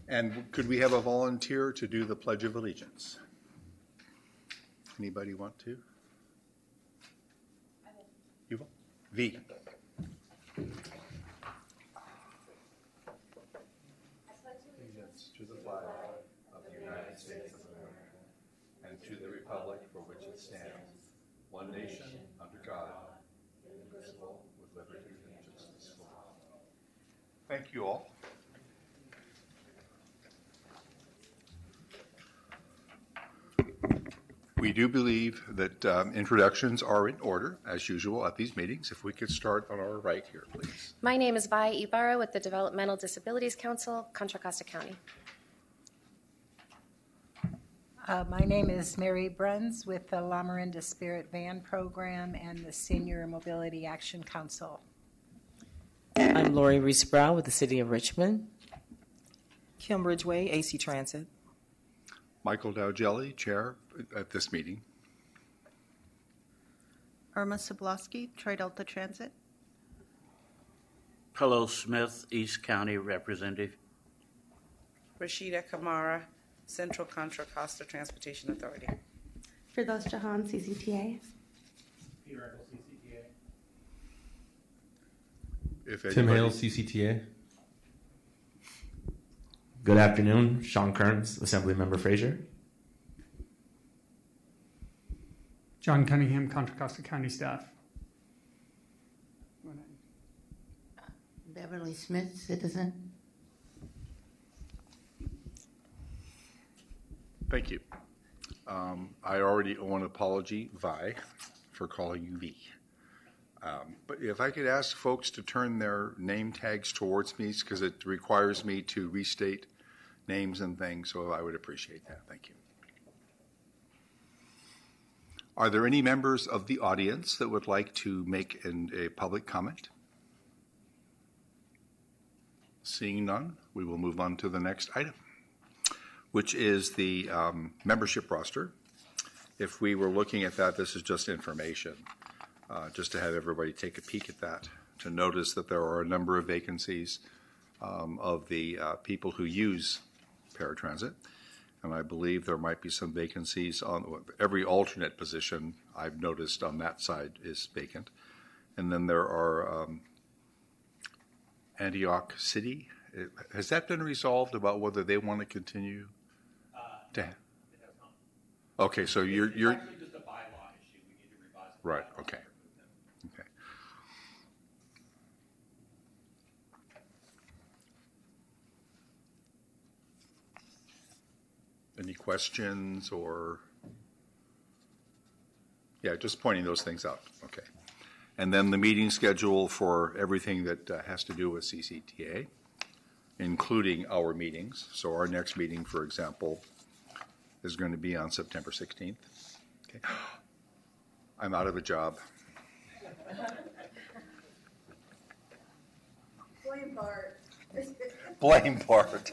And could we have a volunteer to do the Pledge of Allegiance? Anybody want to? You will? V. Allegiance to the flag of the United States of America and to the republic for which it stands, one nation, under God, indivisible, with liberty and justice for all. Thank you all. We do believe that introductions are in order, as usual, at these meetings. If we could start on our right here, please. My name is Vi Ibarra with the Developmental Disabilities Council, Contra Costa County. My name is Mary Bruns with the La Miranda Spirit Van Program and the Senior Mobility Action Council. I'm Lori Reese-Brown with the City of Richmond. Kim Ridgway, AC Transit. Michael Dowgelli, Chair at this meeting. Irma Sobolowski, Tri-Delta Transit. Hello Smith, East County Representative. Rashida Kamara, Central Contra Costa Transportation Authority. Firdaus Jahan, CCTA. Peter Eccles, CCTA. Tim Hale, CCTA. Good afternoon, Sean Kearns, Assemblymember Fraser. John Cunningham, Contra Costa County staff. Beverly Smith, citizen. Thank you. I already owe an apology, Vi, for calling you V. But if I could ask folks to turn their name tags towards me, because it requires me to restate names and things, so I would appreciate that. Thank you. Are there any members of the audience that would like to make a public comment? Seeing none, we will move on to the next item, which is the membership roster. If we were looking at that, this is just information, just to have everybody take a peek at that, to notice that there are a number of vacancies of the people who use paratransit, and I believe there might be some vacancies on every alternate position I've noticed on that side is vacant. And then there are Antioch City. Has that been resolved about whether they want to continue? It has not. Okay, so you're actually just a bylaw issue. We need to revise the right. bylaw. Okay. Okay. Any questions or? Yeah, just pointing those things out. Okay. And then the meeting schedule for everything that has to do with CCTA, including our meetings. So our next meeting, for example, is going to be on September 16th. Okay. I'm out of a job. Blame Bart. Blame Bart.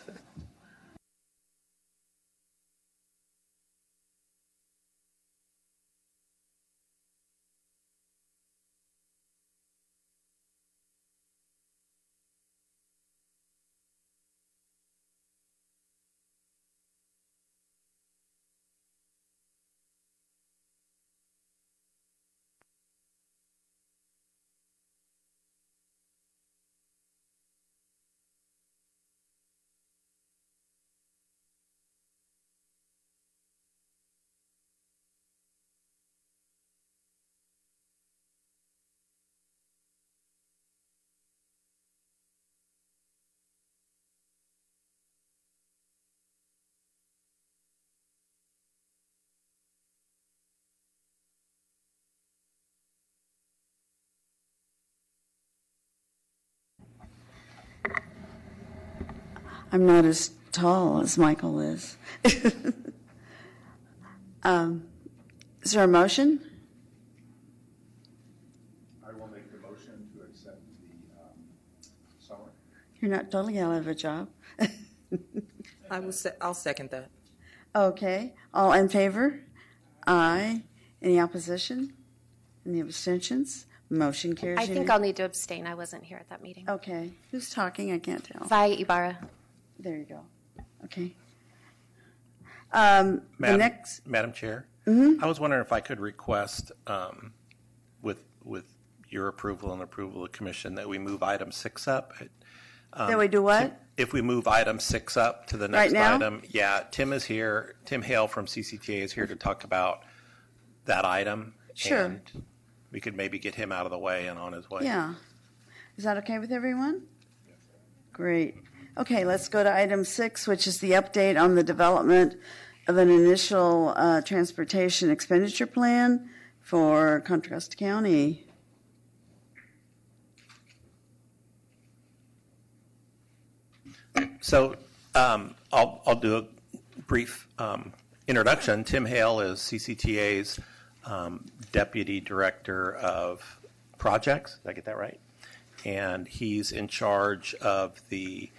I'm not as tall as Michael is. Is there a motion? I will make the motion to accept the summary. You're not totally out of a job. I'll second that. Okay. All in favor? Aye. Any opposition? Any abstentions? Motion carries. I think I'll need to abstain. I wasn't here at that meeting. Okay. Who's talking? I can't tell. Vi Ibarra. There you go. Okay. Madam, The next, Madam Chair, I was wondering if I could request, with your approval and approval of the commission, that we move item 6 up. that we do what? If we move item 6 up to the next Right now? item, yeah, Tim is here. Tim Hale from CCTA is here to talk about that item. Sure. And we could maybe get him out of the way and on his way. Yeah. Is that okay with everyone? Great. Okay, let's go to item 6, which is the update on the development of an initial transportation expenditure plan for Contra Costa County. So I'll do a brief introduction. Tim Hale is CCTA's Deputy Director of Projects. Did I get that right? And he's in charge of the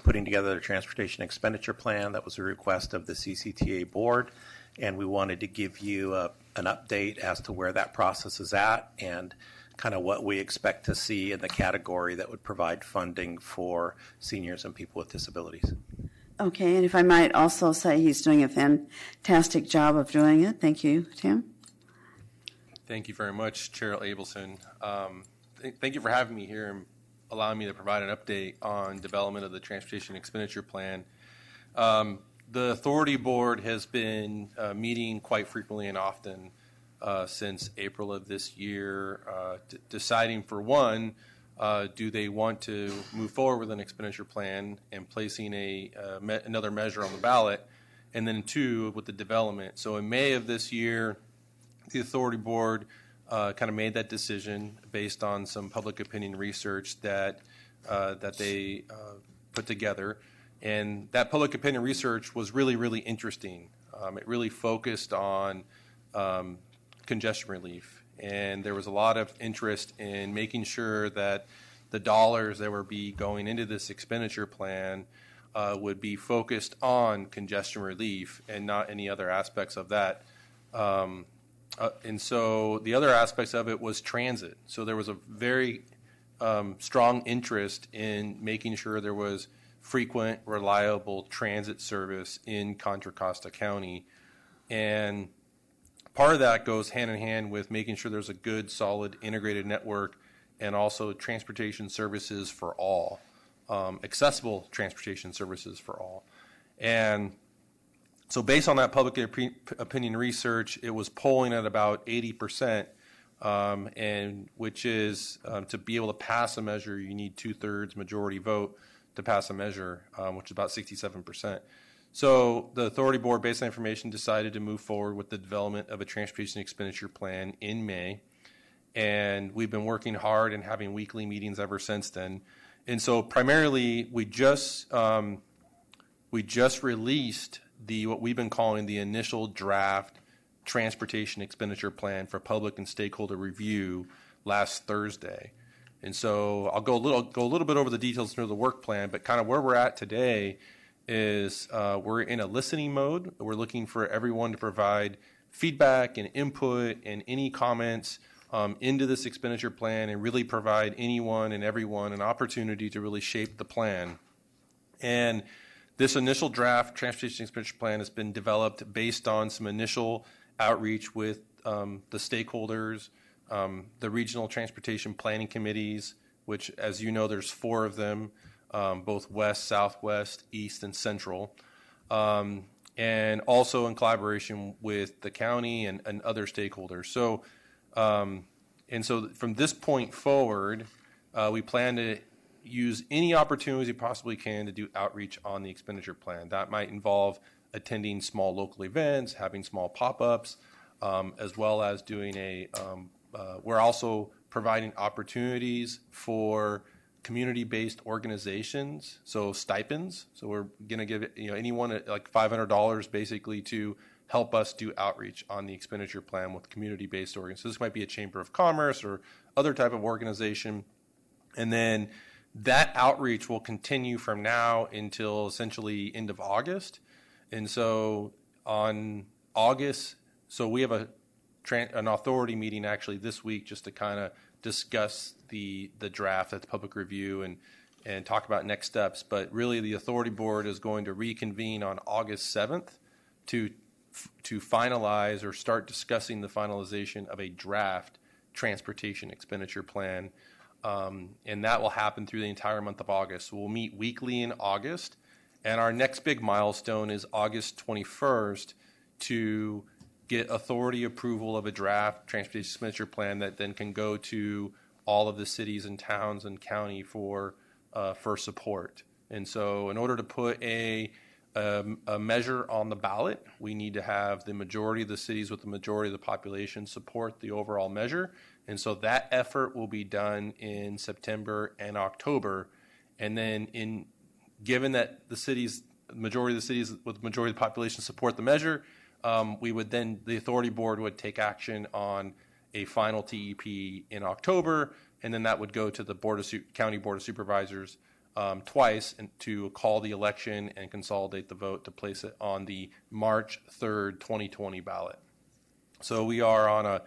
putting together the transportation expenditure plan. That was a request of the CCTA board, and we wanted to give you an update as to where that process is at and kind of what we expect to see in the category that would provide funding for seniors and people with disabilities. Okay, and if I might also say he's doing a fantastic job of doing it. Thank you, Tim. Thank you very much, Chair Abelson. Thank you for having me here and allowing me to provide an update on development of the Transportation Expenditure Plan. The Authority Board has been meeting quite frequently and often since April of this year, deciding for one, do they want to move forward with an expenditure plan and placing another measure on the ballot, and then two, with the development. So in May of this year, the Authority Board kind of made that decision based on some public opinion research that they put together. And that public opinion research was really, really interesting. It really focused on congestion relief. And there was a lot of interest in making sure that the dollars that would be going into this expenditure plan would be focused on congestion relief and not any other aspects of that. And so the other aspects of it was transit. So there was a very strong interest in making sure there was frequent, reliable transit service in Contra Costa County. And part of that goes hand in hand with making sure there's a good, solid, integrated network and also transportation services for all, accessible transportation services for all. And so based on that public opinion research, it was polling at about 80%, and which is to be able to pass a measure, you need 2/3 majority vote to pass a measure, which is about 67%. So the Authority Board, based on information, decided to move forward with the development of a transportation expenditure plan in May. And we've been working hard and having weekly meetings ever since then. And so primarily, we just released what we've been calling the initial draft transportation expenditure plan for public and stakeholder review last Thursday. And so I'll go a little bit over the details through the work plan, but kind of where we're at today is we're in a listening mode. We're looking for everyone to provide feedback and input and any comments into this expenditure plan and really provide anyone and everyone an opportunity to really shape the plan. And this initial draft transportation expenditure plan has been developed based on some initial outreach with the stakeholders, the regional transportation planning committees, which, as you know, there's 4 of them, both west, southwest, east, and central, and also in collaboration with the county and other stakeholders. So, and so from this point forward, we plan to use any opportunities we possibly can to do outreach on the expenditure plan. That might involve attending small local events, having small pop-ups, as well as doing we're also providing opportunities for community-based organizations, so stipends. So we're going to give anyone like $500 basically to help us do outreach on the expenditure plan with community-based organizations. So this might be a chamber of commerce or other type of organization. And then that outreach will continue from now until essentially end of August. And so on August, so we have an authority meeting actually this week just to kind of discuss the draft at the public review and talk about next steps. But really, the authority board is going to reconvene on August 7th to finalize or start discussing the finalization of a draft transportation expenditure plan. And that will happen through the entire month of August. So we'll meet weekly in August. And our next big milestone is August 21st to get authority approval of a draft transportation expenditure plan that then can go to all of the cities and towns and county for support. And so in order to put a measure on the ballot, we need to have the majority of the cities with the majority of the population support the overall measure. And so that effort will be done in September and October. And then given that the majority of the cities with the majority of the population support the measure, the authority board would take action on a final TEP in October, and then that would go to the county board of supervisors twice and to call the election and consolidate the vote to place it on the March 3rd, 2020 ballot. So we are on a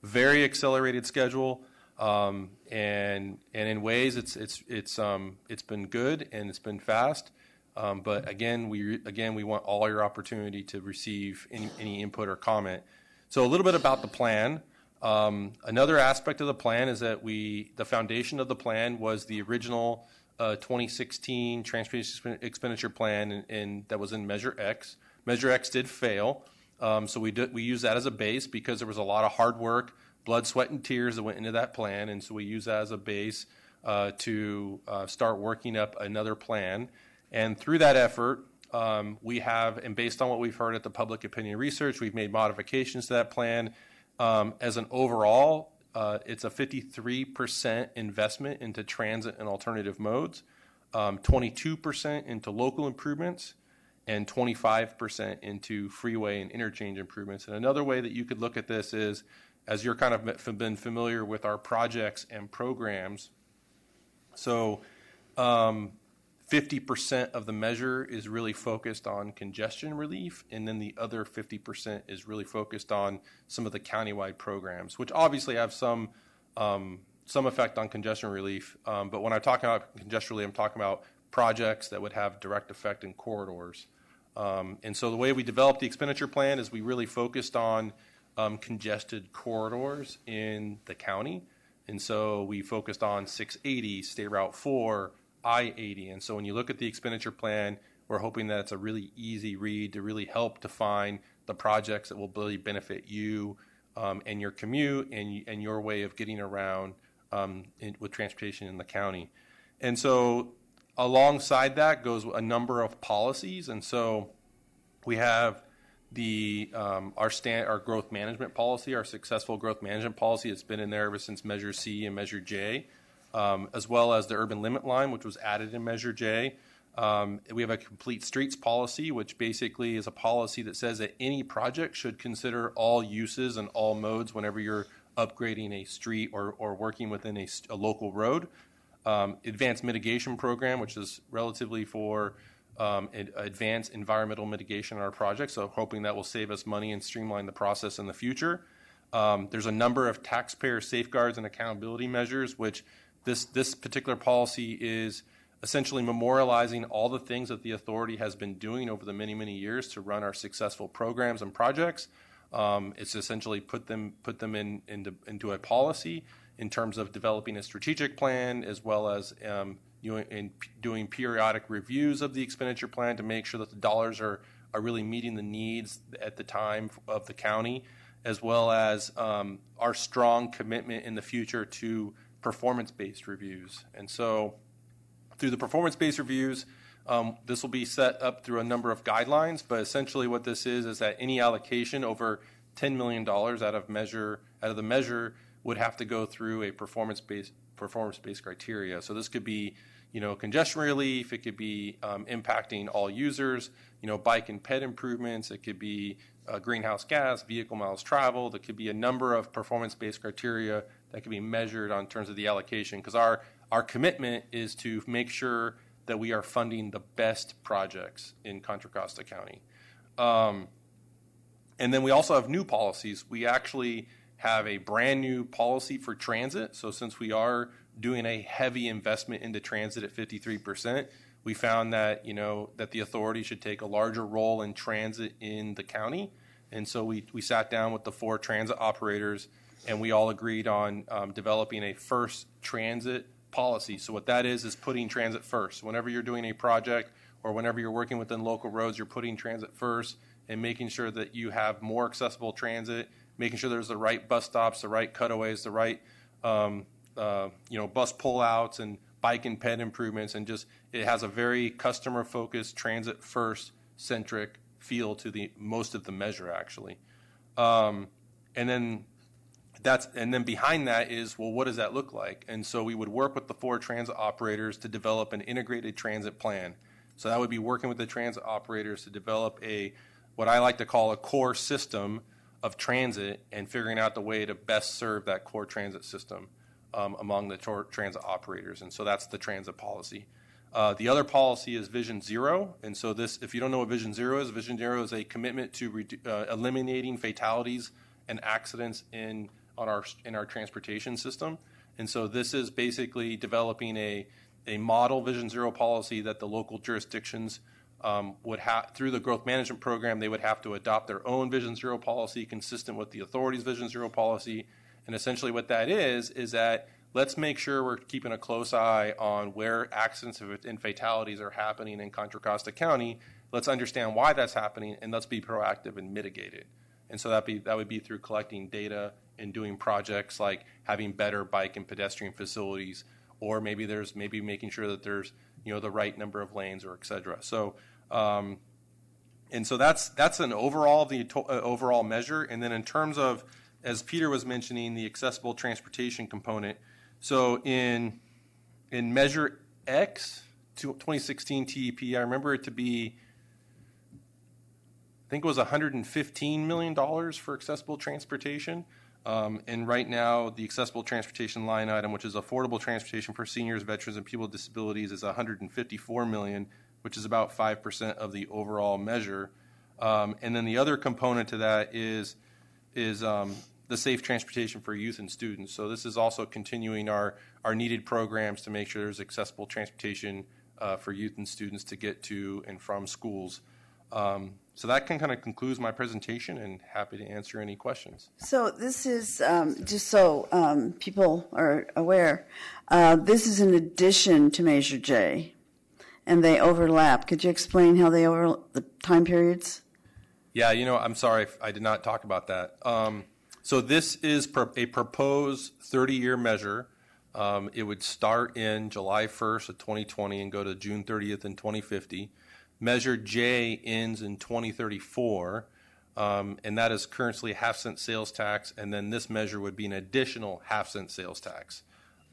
very accelerated schedule, and in ways it's been good and it's been fast. But again, we want all your opportunity to receive any input or comment. So a little bit about the plan. Another aspect of the plan is that the foundation of the plan was the original 2016 transportation expenditure plan, and that was in Measure X. Measure X did fail, so we use that as a base because there was a lot of hard work, blood, sweat, and tears that went into that plan, and so we use that as a base to start working up another plan. And through that effort, we have, and based on what we've heard at the public opinion research, we've made modifications to that plan. As an overall, it's a 53% investment into transit and alternative modes, 22% into local improvements, and 25% into freeway and interchange improvements. And another way that you could look at this is, as you're kind of been familiar with our projects and programs, so 50% of the measure is really focused on congestion relief, and then the other 50% is really focused on some of the countywide programs, which obviously have some effect on congestion relief. But when I talk about congestion relief, I'm talking about projects that would have direct effect in corridors. And so the way we developed the expenditure plan is we really focused on congested corridors in the county. And so we focused on 680, State Route 4, I-80. And so when you look at the expenditure plan, we're hoping that it's a really easy read to really help define the projects that will really benefit you and your commute and your way of getting around with transportation in the county. And so alongside that goes a number of policies. And so we have our growth management policy, our successful growth management policy. It's been in there ever since Measure C and Measure J. As well as the urban limit line, which was added in Measure J. We have a complete streets policy, which basically is a policy that says that any project should consider all uses and all modes whenever you're upgrading a street or working within a local road. Advanced mitigation program, which is relatively for advanced environmental mitigation on our projects, so hoping that will save us money and streamline the process in the future. There's a number of taxpayer safeguards and accountability measures, which this particular policy is essentially memorializing all the things that the authority has been doing over the many, many years to run our successful programs and projects. It's essentially put them into a policy in terms of developing a strategic plan, as well as doing periodic reviews of the expenditure plan to make sure that the dollars are really meeting the needs at the time of the county, as well as our strong commitment in the future to performance-based reviews. And so through the performance-based reviews, this will be set up through a number of guidelines, but essentially what this is that any allocation over $10 million out of the measure would have to go through a performance-based criteria. So this could be, congestion relief, it could be impacting all users, bike and ped improvements, it could be greenhouse gas, vehicle miles traveled, it could be a number of performance-based criteria that can be measured on terms of the allocation, because our commitment is to make sure that we are funding the best projects in Contra Costa County. And then we also have new policies. We actually have a brand new policy for transit. So since we are doing a heavy investment into transit at 53%, we found that, that the authority should take a larger role in transit in the county. And so we sat down with the 4 transit operators, and we all agreed on developing a first transit policy. So what that is putting transit first. Whenever you're doing a project or whenever you're working within local roads, you're putting transit first and making sure that you have more accessible transit, making sure there's the right bus stops, the right cutaways, the right bus pullouts and bike and ped improvements, and just it has a very customer-focused, transit-first centric feel to the most of the measure actually, and then behind that is, well, what does that look like? And so we would work with the 4 transit operators to develop an integrated transit plan. So that would be working with the transit operators to develop what I like to call a core system of transit and figuring out the way to best serve that core transit system among the transit operators. And so that's the transit policy. The other policy is Vision Zero. And so this, if you don't know what Vision Zero is a commitment to eliminating fatalities and accidents in our transportation system. And so this is basically developing a model Vision Zero policy that the local jurisdictions would have, through the growth management program, they would have to adopt their own Vision Zero policy consistent with the authority's Vision Zero policy. And essentially what that is that let's make sure we're keeping a close eye on where accidents and fatalities are happening in Contra Costa County. Let's understand why that's happening, and let's be proactive and mitigate it. And so that would be through collecting data and doing projects like having better bike and pedestrian facilities, or maybe making sure that there's the right number of lanes, or et cetera. So and so that's an overall overall measure. And then in terms of, as Peter was mentioning, the accessible transportation component. So in Measure X, 2016 TEP, I remember it to be, I think it was $115 million for accessible transportation. And right now, the accessible transportation line item, which is affordable transportation for seniors, veterans, and people with disabilities, is $154 million, which is about 5% of the overall measure. And then the other component to that is the safe transportation for youth and students. So this is also continuing our needed programs to make sure there's accessible transportation for youth and students to get to and from schools. So that kind of concludes my presentation, and happy to answer any questions. So this is, just so people are aware, this is in addition to Measure J, and they overlap. Could you explain how they the time periods? Yeah, I'm sorry if I did not talk about that. So this is a proposed 30-year measure. It would start in July 1st of 2020 and go to June 30th in 2050. Measure J ends in 2034, and that is currently a half-cent sales tax, and then this measure would be an additional half-cent sales tax.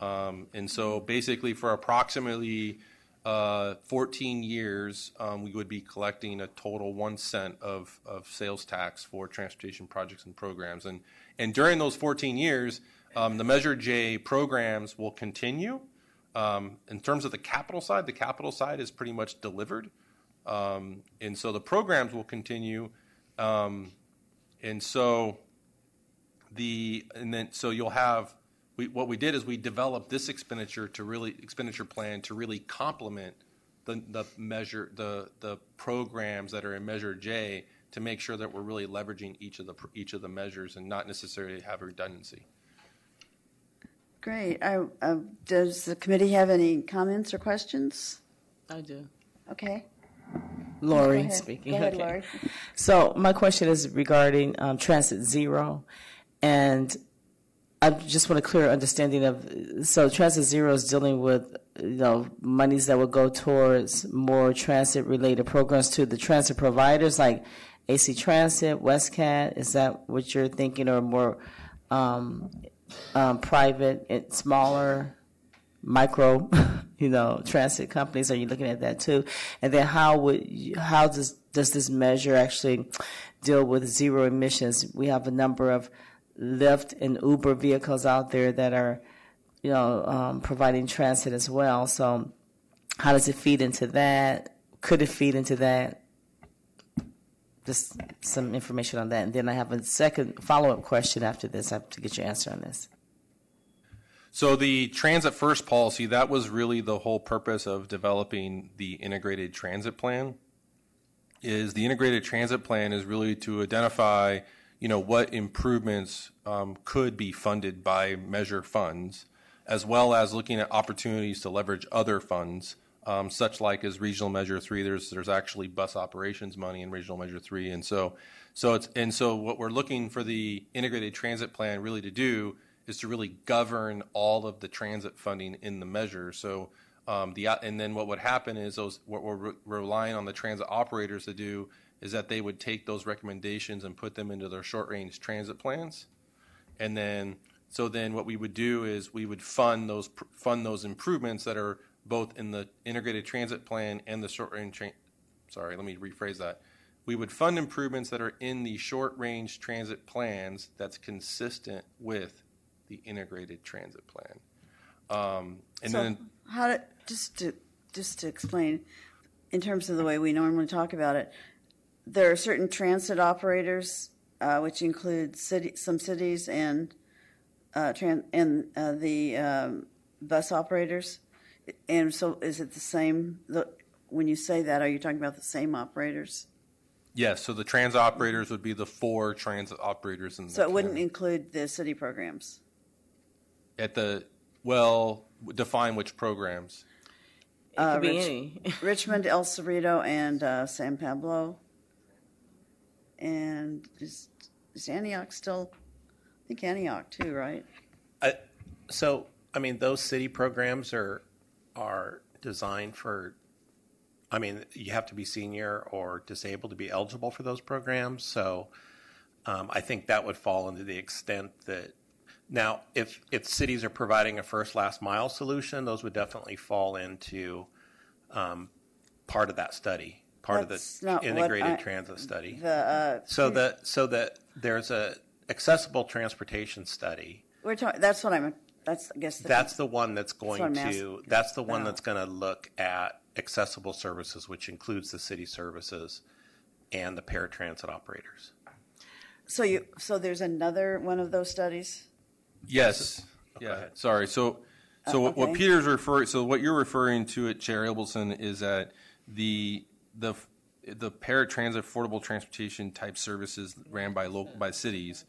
And so basically for approximately 14 years, we would be collecting a total 1 cent of sales tax for transportation projects and programs. And during those 14 years, the Measure J programs will continue. In terms of the capital side is pretty much delivered. And so the programs will continue. So you'll have, what we did is we developed this expenditure plan to really complement the measure, the programs that are in Measure J, to make sure that we're really leveraging each of the measures and not necessarily have redundancy. Great. Does the committee have any comments or questions? I do. Okay. Lori speaking. Go ahead, okay. Lori. So my question is regarding Transit Zero, and I just want a clear understanding of, so Transit Zero is dealing with, monies that would go towards more transit-related programs to the transit providers, like AC Transit, WestCat. Is that what you're thinking, or more private and smaller, micro, transit companies? Are you looking at that too? And then how does this measure actually deal with zero emissions? We have a number of Lyft and Uber vehicles out there that are, providing transit as well. So how does it feed into that? Could it feed into that? Just some information on that. And then I have a second follow-up question after this. I have to get your answer on this. So the Transit First policy, that was really the whole purpose of developing the integrated transit plan. Is the integrated transit plan is really to identify, what improvements could be funded by measure funds, as well as looking at opportunities to leverage other funds, such like as Regional Measure 3. There's actually bus operations money in Regional Measure 3, and so what we're looking for the integrated transit plan really to do is to really govern all of the transit funding in the measure. So and then what would happen is what we're relying on the transit operators to do is that they would take those recommendations and put them into their short-range transit plans. And then what we would do is we would fund those improvements that are both in the integrated transit plan and the short-range sorry, let me rephrase that. We would fund improvements that are in the short-range transit plans that's consistent with the integrated transit plan. Just to explain, in terms of the way we normally talk about it, there are certain transit operators, which include some cities and the bus operators. And so, is it the same? When you say that, are you talking about the same operators? Yes. So the transit operators would be the 4 transit operators in the. So it wouldn't include the city programs. Define which programs. It could be any. Richmond, El Cerrito, and San Pablo. And is Antioch still? I think Antioch too, right? Those city programs are designed for. You have to be senior or disabled to be eligible for those programs. So, I think that would fall into the extent that. Now, if cities are providing a first last mile solution, those would definitely fall into part of that study, part of the integrated transit study. So that there's a accessible transportation study. That's the one that's going to look at accessible services, which includes the city services and the paratransit operators. So there's another one of those studies? Yes. Yeah. Sorry. So what Peter's referring. So what you're referring to at Chair Abelson is that the paratransit affordable transportation type services ran by cities.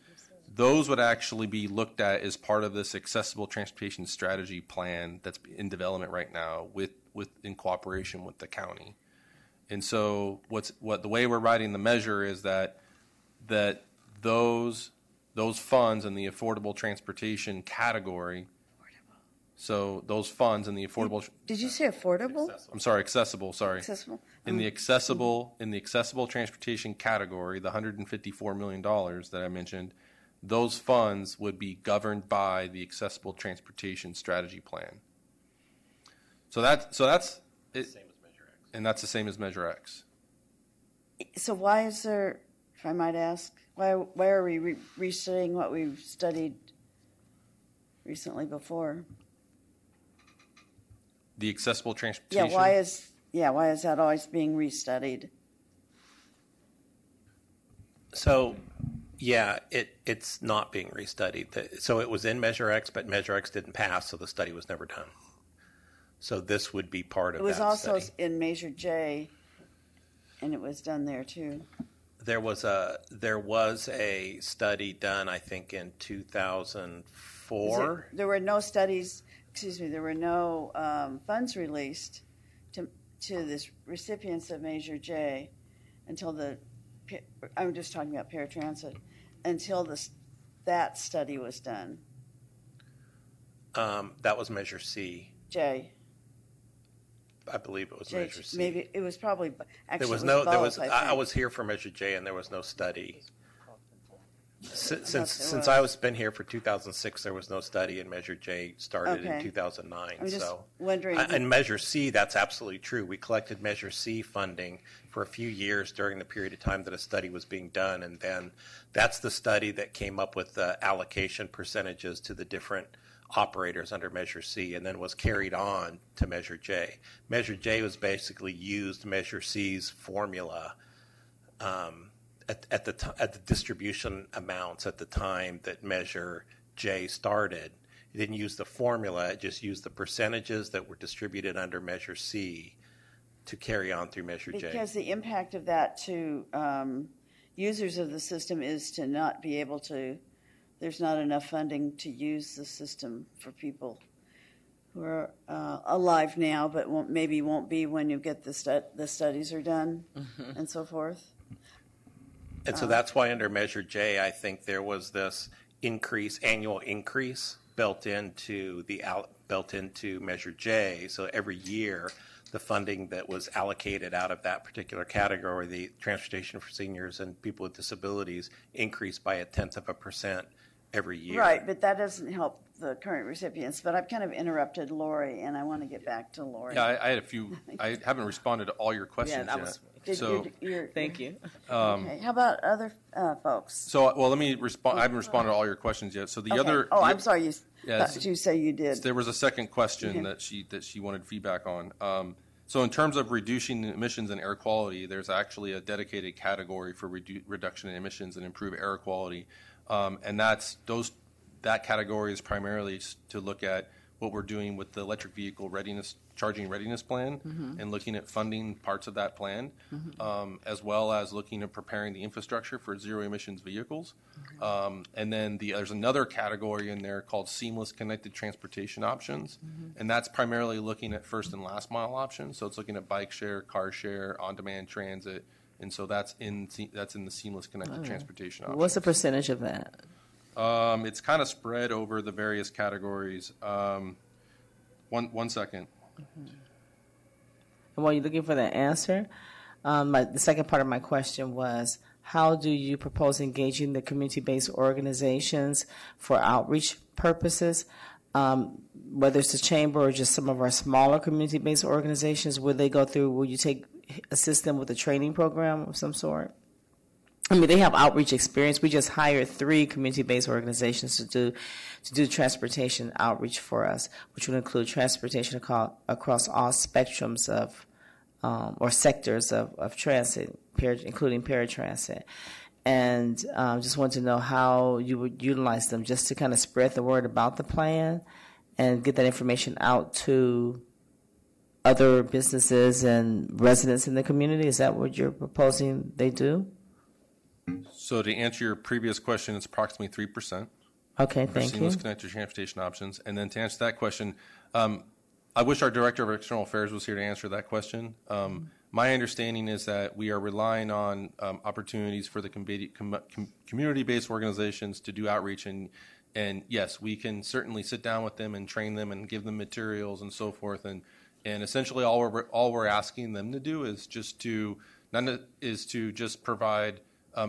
Those would actually be looked at as part of this accessible transportation strategy plan that's in development right now in cooperation with the county. And so the way we're writing the measure is that those funds in the affordable transportation category. So those funds in the affordable. Did you say affordable? I'm sorry, accessible. Sorry. Accessible. In the accessible transportation category, the $154 million that I mentioned, those funds would be governed by the accessible transportation strategy plan. So that's it, same as Measure X. And that's the same as Measure X. So why is there, if I might ask, why are we restudying what we've studied recently before? The accessible transportation. Why is that always being restudied? So, it's not being restudied. So it was in Measure X, but Measure X didn't pass, so the study was never done. So this would be part of that study. It was also in Measure J, and it was done there too. There was a study done, I think, in 2004. There were no studies. There were no funds released to the recipients of Measure J until I'm just talking about paratransit, until that study was done. That was Measure C. J. I believe it was Measure C. Maybe it was probably actually. I was here for Measure J, and there was no study. Since I was been here for 2006, there was no study, and Measure J started in 2009. I'm just wondering. And Measure C, that's absolutely true. We collected Measure C funding for a few years during the period of time that a study was being done, and then that's the study that came up with the allocation percentages to the different operators under Measure C, and then was carried on to Measure J. Measure J was basically used Measure C's formula at the distribution amounts at the time that Measure J started, It didn't use the formula. It just used the percentages that were distributed under Measure C to carry on through Measure J. Because the impact of that to users of the system is to not be able to, there's not enough funding to use the system for people who are alive now, but maybe won't be when you get the studies are done and so forth. And so that's why under Measure J, I think there was this annual increase built into Measure J. So every year, the funding that was allocated out of that particular category, the transportation for seniors and people with disabilities, increased by 0.1% every year. Right, but that doesn't help the current recipients. But I've kind of interrupted Lori, and I want to get back to Lori. Yeah, I had a few. I haven't responded to all your questions yet. Thank you. Okay, how about other folks? So, well, let me respond. I haven't responded to all your questions yet. So the other. Oh, I'm sorry. Yes, you say you did. There was a second question that she wanted feedback on. So in terms of reducing emissions and air quality, there's actually a dedicated category for reduction in emissions and improve air quality, and that category is primarily to look at what we're doing with the electric vehicle charging readiness plan, and looking at funding parts of that plan, as well as looking at preparing the infrastructure for zero emissions vehicles. And then there's another category in there called seamless connected transportation options, and that's primarily looking at first and last mile options. So it's looking at bike share, car share, on-demand transit, and so that's in the seamless connected transportation options. What's the percentage of that? It's kind of spread over the various categories. One second. And while you're looking for the answer, the second part of my question was, how do you propose engaging the community-based organizations for outreach purposes, whether it's the chamber or just some of our smaller community-based organizations? Will you assist them with a training program of some sort? I mean, they have outreach experience. We just hired 3 community-based organizations to do transportation outreach for us, which would include transportation across all spectrums of or sectors of transit, including paratransit. And just want to know how you would utilize them just to kind of spread the word about the plan and get that information out to other businesses and residents in the community. Is that what you're proposing they do? So to answer your previous question, it's approximately 3%. Okay, thank you. Seamless connected transportation options. And then to answer that question, I wish our Director of External Affairs was here to answer that question. My understanding is that we are relying on opportunities for the community-based organizations to do outreach. And yes, we can certainly sit down with them and train them and give them materials and so forth. And essentially all we're asking them to do is just to provide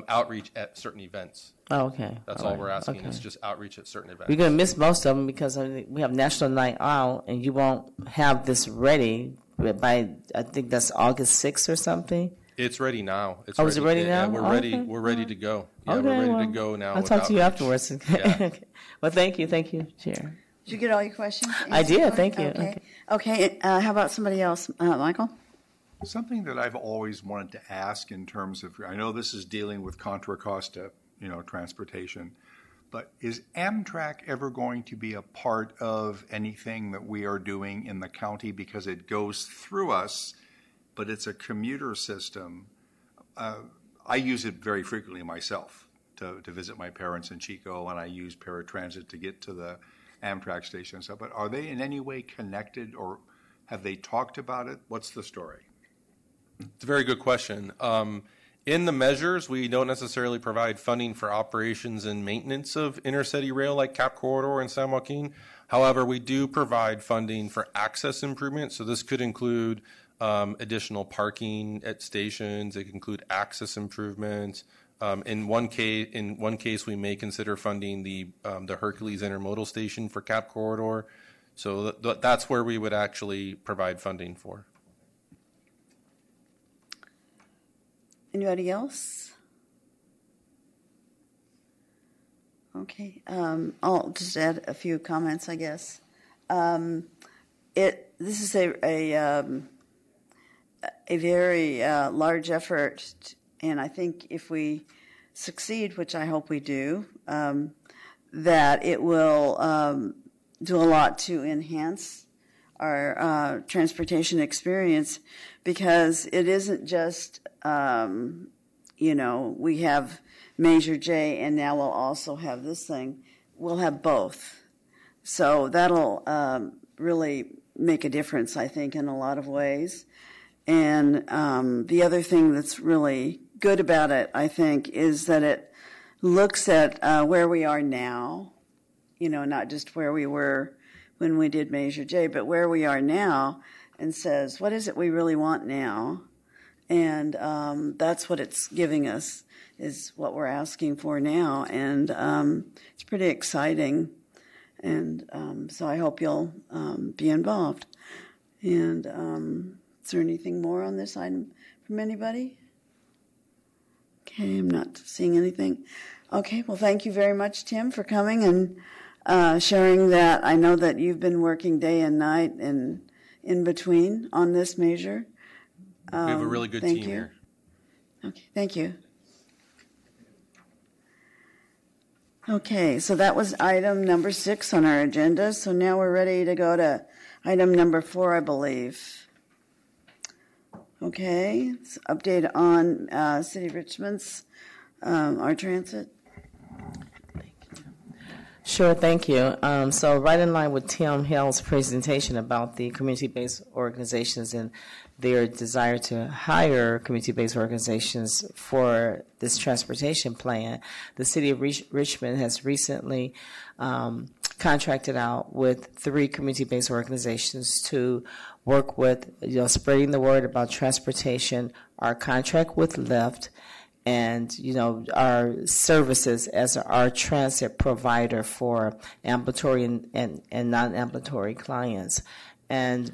outreach at certain events. Oh, okay. That's all we're asking is just outreach at certain events. We're going to miss most of them because we have National Night Out, and you won't have this ready by, I think that's August 6th or something. It's ready now. Is it ready now? Yeah, we're ready. Okay. We're ready to go. Yeah, Okay, we're ready to go now. I'll talk to you afterwards. Yeah. Okay. Well, thank you, Chair. Did you get all your questions? I did. Thank you. Okay. How about somebody else, Michael? Something that I've always wanted to ask in terms of, I know this is dealing with Contra Costa, transportation, but is Amtrak ever going to be a part of anything that we are doing in the county, because it goes through us, but it's a commuter system? I use it very frequently myself to visit my parents in Chico, and I use Paratransit to get to the Amtrak station and stuff. But are they in any way connected, or have they talked about it? What's the story? It's a very good question. In the measures, we don't necessarily provide funding for operations and maintenance of intercity rail like Cap Corridor and San Joaquin. However, we do provide funding for access improvements. So this could include additional parking at stations. It could include access improvements. In one case, we may consider funding the Hercules Intermodal Station for Cap Corridor. So that's where we would actually provide funding for. Anybody else? Okay, I'll just add a few comments, I guess. This is a very large effort, and I think if we succeed, which I hope we do, that it will do a lot to enhance our transportation experience, because it isn't just, we have Measure J and now we'll also have this thing. We'll have both. So that'll really make a difference, I think, in a lot of ways. And the other thing that's really good about it, I think, is that it looks at where we are now, not just where we were when we did Measure J, but where we are now, and says, what is it we really want now? And that's what it's giving us, is what we're asking for now. And it's pretty exciting. And so I hope you'll be involved. And is there anything more on this item from anybody? Okay, I'm not seeing anything. Okay, well, thank you very much, Tim, for coming and sharing that. I know that you've been working day and night and in between on this measure. We have a really good team here. Okay, thank you. Okay, so that was item number 6 on our agenda. So now we're ready to go to item number 4, I believe. Okay, it's update on City of Richmond's our transit. Sure, thank you. So right in line with Tim Hale's presentation about the community-based organizations and their desire to hire community-based organizations for this transportation plan, the City of Richmond has recently contracted out with 3 community-based organizations to work with, spreading the word about transportation, our contract with Lyft, and, our services as our transit provider for ambulatory and non-ambulatory clients. And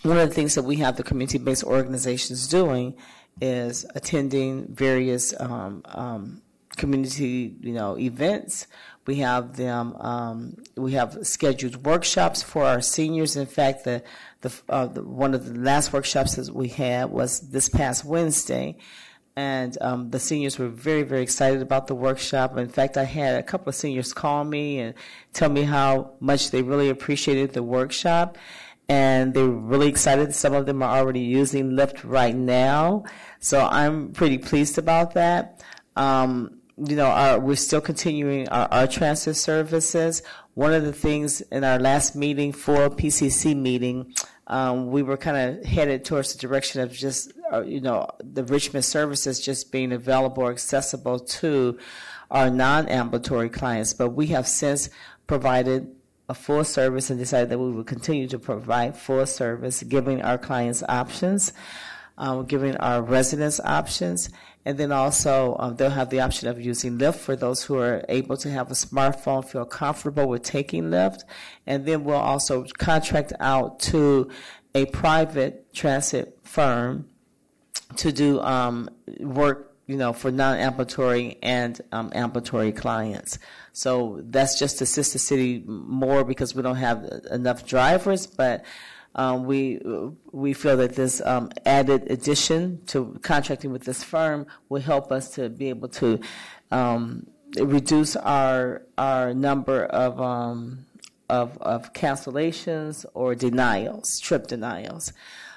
one of the things that we have the community-based organizations doing is attending various community, events. We have them. We have scheduled workshops for our seniors. In fact, the one of the last workshops that we had was this past Wednesday, and the seniors were very, very excited about the workshop. In fact, I had a couple of seniors call me and tell me how much they really appreciated the workshop. And they're really excited. Some of them are already using Lyft right now. So I'm pretty pleased about that. We're still continuing our transit services. One of the things in our last meeting for PCC meeting, we were kind of headed towards the direction of just, the Richmond services just being available or accessible to our non-ambulatory clients. But we have since provided a full service and decided that we will continue to provide full service, giving our clients options, giving our residents options, and then also they'll have the option of using Lyft for those who are able to have a smartphone, feel comfortable with taking Lyft, and then we'll also contract out to a private transit firm to do work, for non-ambulatory and ambulatory clients. So that's just to assist the city more because we don't have enough drivers, but we feel that this added addition to contracting with this firm will help us to be able to reduce our number of cancellations or denials, trip denials.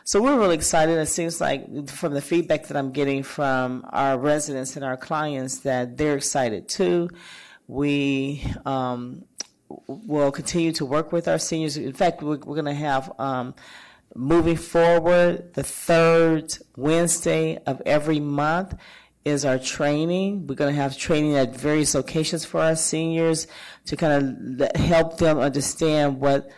So we're really excited. It seems like from the feedback that I'm getting from our residents and our clients that they're excited too. We will continue to work with our seniors. In fact, we're going to have, moving forward, the 3rd Wednesday of every month is our training. We're going to have training at various locations for our seniors to kind of help them understand what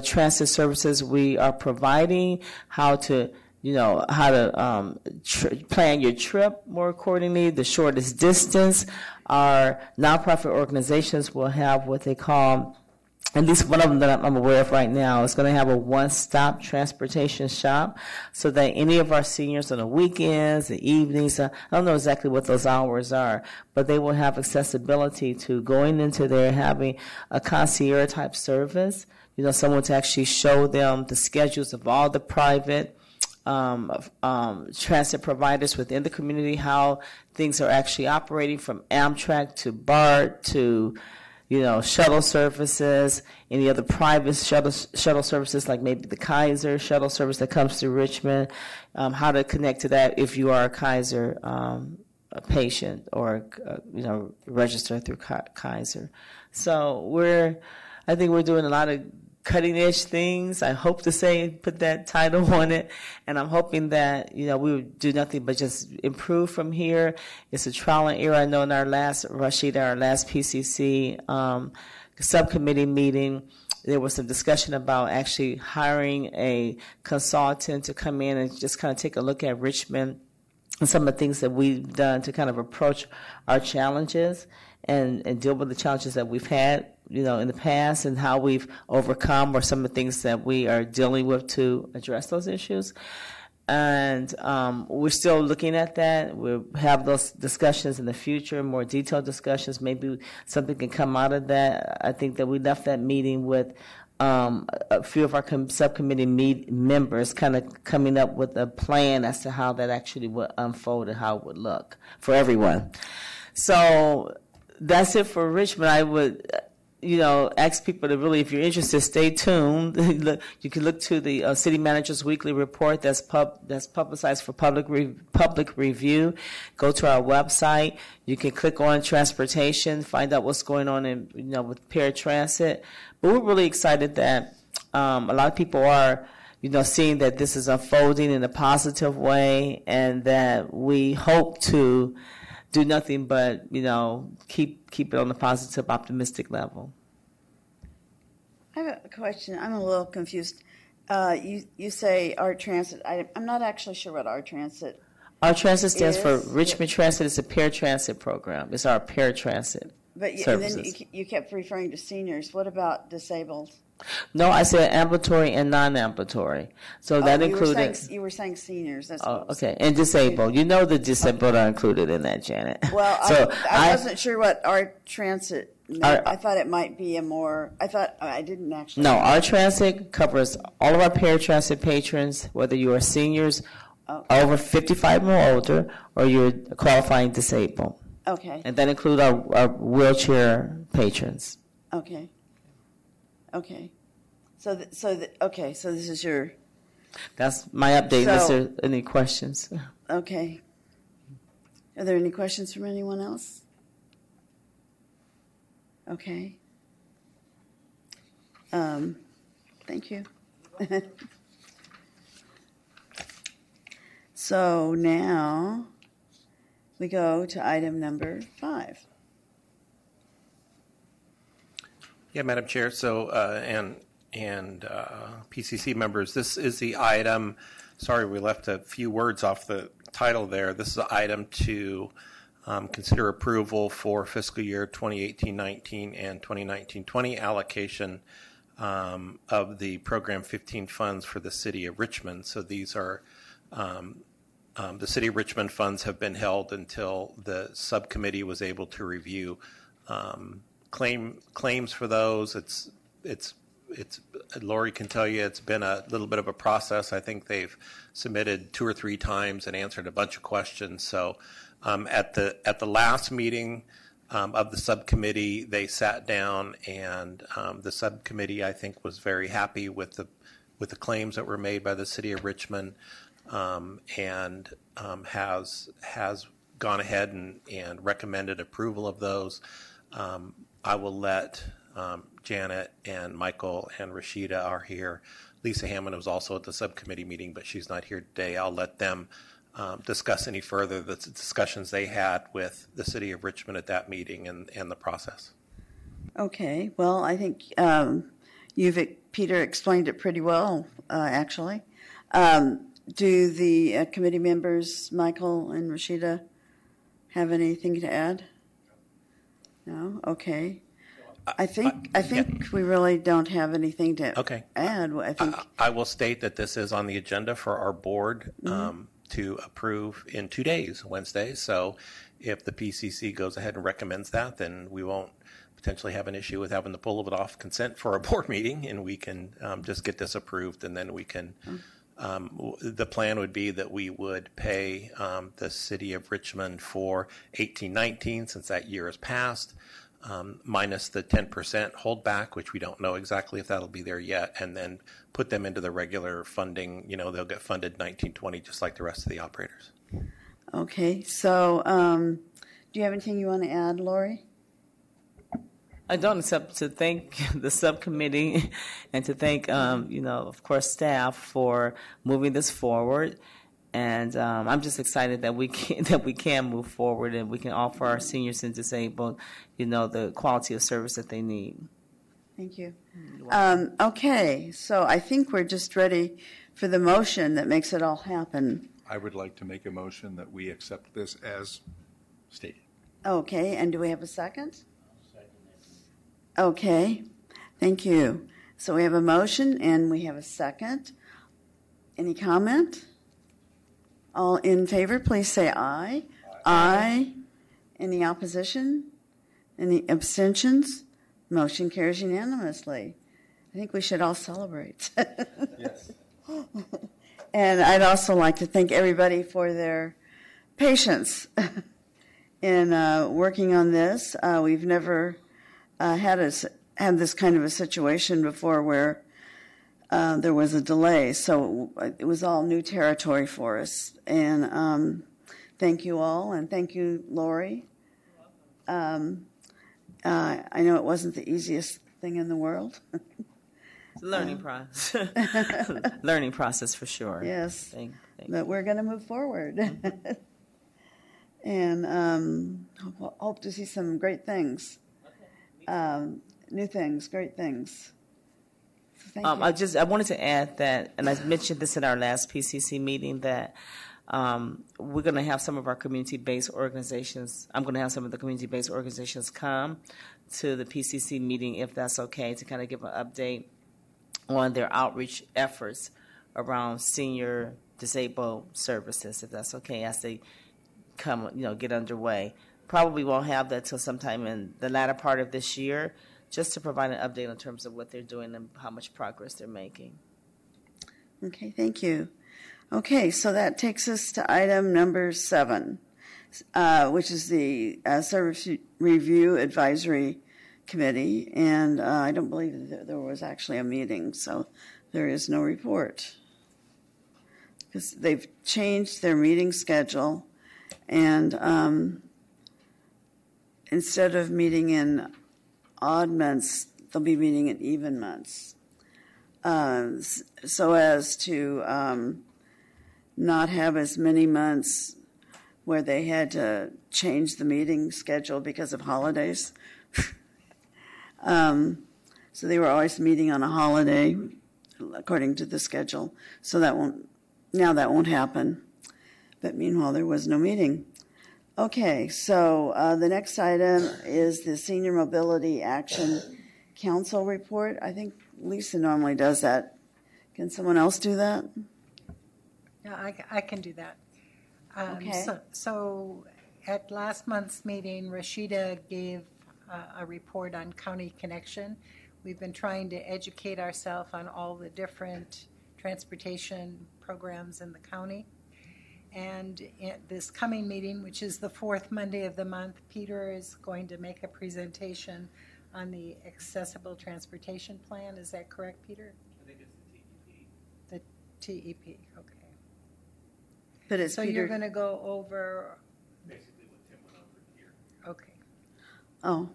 transit services we are providing, how to plan your trip more accordingly, the shortest distance. Our nonprofit organizations will have what they call, at least one of them that I'm aware of right now, is going to have a one-stop transportation shop so that any of our seniors on the weekends, the evenings, I don't know exactly what those hours are, but they will have accessibility to going into there, having a concierge-type service, someone to actually show them the schedules of all the private transit providers within the community, how things are actually operating from Amtrak to BART to shuttle services, any other private shuttle services, like maybe the Kaiser shuttle service that comes to Richmond, how to connect to that if you are a Kaiser a patient or, register through Kaiser. So I think we're doing a lot of cutting edge things. I hope to put that title on it. And I'm hoping that, we would do nothing but just improve from here. It's a trial and error. I know in our last PCC subcommittee meeting, there was some discussion about actually hiring a consultant to come in and just kind of take a look at Richmond and some of the things that we've done to kind of approach our challenges and deal with the challenges that we've had, in the past, and how we've overcome, or some of the things that we are dealing with to address those issues. And we're still looking at that. We'll have those discussions in the future, more detailed discussions. Maybe something can come out of that. I think that we left that meeting with a few of our subcommittee members kind of coming up with a plan as to how that actually would unfold and how it would look for everyone. So that's it for Richmond. I would, ask people to really, if you're interested, stay tuned. You can look to the city manager's weekly report that's publicized for public review. Go to our website. You can click on transportation, find out what's going on with paratransit. But we're really excited that a lot of people are, seeing that this is unfolding in a positive way, and that we hope to do nothing but, keep it on the positive, optimistic level. I have a question. I'm a little confused. You say Art Transit. I'm not actually sure what Art Transit Art Transit stands for Richmond Transit. It's a paratransit program. It's our paratransit services. And then you kept referring to seniors. What about disabled? No, I said ambulatory and non-ambulatory. So that included. You were saying seniors. That's okay. And disabled. The disabled are included in that, Janet. Well, I wasn't sure what Art Transit meant. I thought it might be I didn't actually. No, Art Transit covers all of our paratransit patrons, whether you are seniors over 55 or older, or you're qualifying disabled. Okay. And that includes our wheelchair patrons. Okay. Okay. So this is your. That's my update. Is there any questions? Okay. Are there any questions from anyone else? Okay. Thank you. So now we go to item number 5. Yeah, Madam Chair. So, and PCC members, this is the item. Sorry, we left a few words off the title there. This is the item to consider approval for fiscal year 2018-19 and 2019-20 allocation of the Program 15 funds for the City of Richmond. So these are the City of Richmond funds have been held until the subcommittee was able to review claims for those. It's Lori can tell you it's been a little bit of a process. I think they've submitted 2 or 3 times and answered a bunch of questions. So at the last meeting of the subcommittee, they sat down, and the subcommittee, I think, was very happy with the claims that were made by the City of Richmond, and has gone ahead and recommended approval of those. I will let Janet and Michael and Rashida are here. Lisa Hammond was also at the subcommittee meeting, but she's not here today. I'll let them discuss any further the discussions they had with the City of Richmond at that meeting and the process. Okay. Well, I think Peter explained it pretty well, actually. Do the committee members, Michael and Rashida, have anything to add? No? Okay. I think we really don't have anything to add. I think I will state that this is on the agenda for our board to approve in 2 days, Wednesday. So if the PCC goes ahead and recommends that, then we won't potentially have an issue with having to pull it off consent for our board meeting, and we can just get this approved, and then we can. The plan would be that we would pay the City of Richmond for 18-19, since that year has passed. minus the 10% holdback, which we don't know exactly if that'll be there yet, and then put them into the regular funding. They'll get funded 1920 just like the rest of the operators. Okay, so do you have anything you want to add, Lori? I don't, except to thank the subcommittee and to thank, of course, staff for moving this forward. And I'm just excited that we can move forward and we can offer our seniors and disabled, the quality of service that they need. Thank you. Okay, so I think we're just ready for the motion that makes it all happen. I would like to make a motion that we accept this as stated. Okay, and do we have a second? Okay, thank you. So we have a motion and we have a second. Any comment? All in favor, please say aye. Aye. Any opposition? Any abstentions? Motion carries unanimously. I think we should all celebrate. Yes. And I'd also like to thank everybody for their patience in working on this. We've never had this kind of a situation before where there was a delay, so it was all new territory for us. And thank you all, and thank you, Lori. I know it wasn't the easiest thing in the world. It's a learning process. Learning process for sure. Yes, but we're going to move forward. And hope to see some great things. New things, great things. Thank you. I wanted to add that, and I mentioned this in our last PCC meeting, that we're going to have some of our community-based organizations. I'm going to have some of the community-based organizations come to the PCC meeting, if that's okay, to kind of give an update on their outreach efforts around senior disabled services, if that's okay, as they come, get underway. Probably won't have that till sometime in the latter part of this year, just to provide an update in terms of what they're doing and how much progress they're making. Okay, thank you. Okay, so that takes us to item number 7, which is the Service Review Advisory Committee, and I don't believe that there was actually a meeting, so there is no report. Because they've changed their meeting schedule, and instead of meeting in odd months, they'll be meeting in even months, so as to not have as many months where they had to change the meeting schedule because of holidays. So they were always meeting on a holiday according to the schedule. So that won't happen. But meanwhile, there was no meeting. Okay, so the next item is the Senior Mobility Action Council report. I think Lisa normally does that. Can someone else do that? Yeah, I can do that. Okay. So at last month's meeting, Rashida gave a report on County Connection. We've been trying to educate ourselves on all the different transportation programs in the county. And at this coming meeting, which is the 4th Monday of the month, Peter is going to make a presentation on the Accessible Transportation Plan. Is that correct, Peter? I think it's the TEP, okay. But it's so Peter. You're going to go over basically what Tim went over here. Okay. Oh.